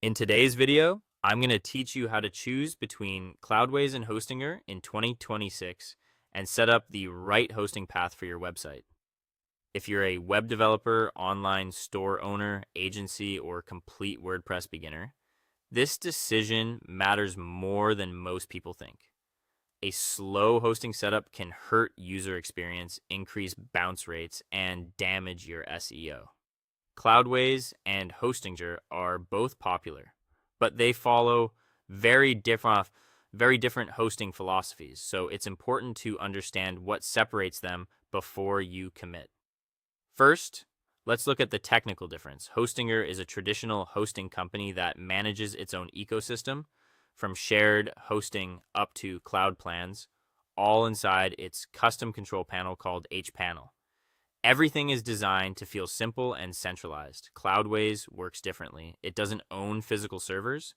In today's video, I'm going to teach you how to choose between Cloudways and Hostinger in 2026 and set up the right hosting path for your website. If you're a web developer, online store owner, agency, or complete WordPress beginner, this decision matters more than most people think. A slow hosting setup can hurt user experience, increase bounce rates, and damage your SEO. Cloudways and Hostinger are both popular, but they follow very different hosting philosophies. So it's important to understand what separates them before you commit. First, let's look at the technical difference. Hostinger is a traditional hosting company that manages its own ecosystem, from shared hosting up to cloud plans, all inside its custom control panel called hPanel. Everything is designed to feel simple and centralized. Cloudways works differently. It doesn't own physical servers.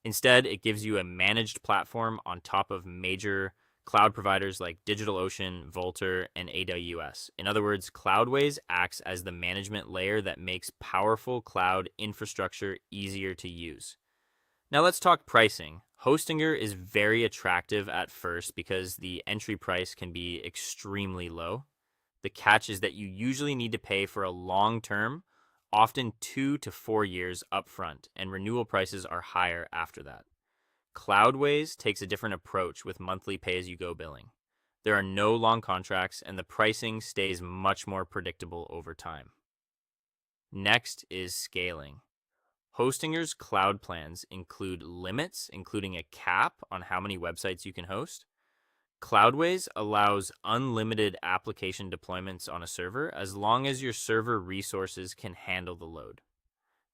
Instead, it gives you a managed platform on top of major cloud providers like DigitalOcean, Vultr, and AWS. In other words, Cloudways acts as the management layer that makes powerful cloud infrastructure easier to use. Now let's talk pricing. Hostinger is very attractive at first because the entry price can be extremely low. The catch is that you usually need to pay for a long term, often 2 to 4 years upfront, and renewal prices are higher after that. Cloudways takes a different approach with monthly pay-as-you-go billing. There are no long contracts, and the pricing stays much more predictable over time. Next is scaling. Hostinger's cloud plans include limits, including a cap on how many websites you can host. Cloudways allows unlimited application deployments on a server as long as your server resources can handle the load.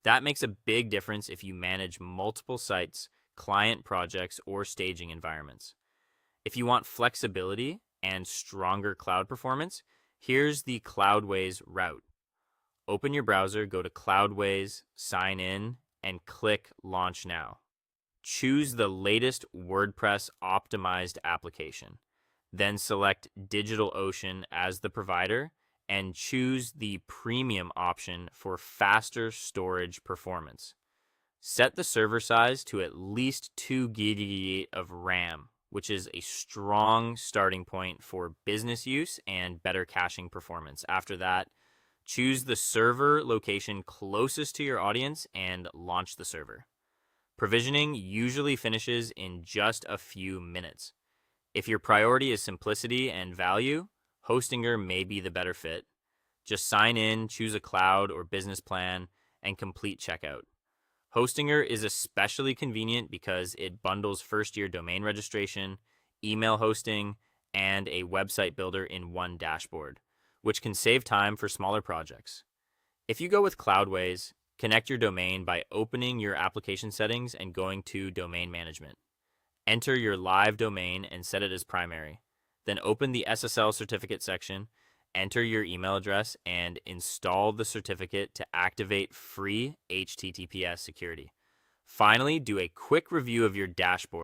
That makes a big difference if you manage multiple sites, client projects, or staging environments. If you want flexibility and stronger cloud performance, here's the Cloudways route. Open your browser, go to Cloudways, sign in, and click Launch Now. Choose the latest WordPress optimized application. Then select DigitalOcean as the provider and choose the premium option for faster storage performance. Set the server size to at least 2 GB of RAM, which is a strong starting point for business use and better caching performance. After that, choose the server location closest to your audience and launch the server. Provisioning usually finishes in just a few minutes. If your priority is simplicity and value, Hostinger may be the better fit. Just sign in, choose a cloud or business plan, and complete checkout. Hostinger is especially convenient because it bundles first-year domain registration, email hosting, and a website builder in one dashboard, which can save time for smaller projects. If you go with Cloudways, connect your domain by opening your application settings and going to Domain Management. Enter your live domain and set it as primary. Then open the SSL certificate section, enter your email address, and install the certificate to activate free HTTPS security. Finally, do a quick review of your dashboard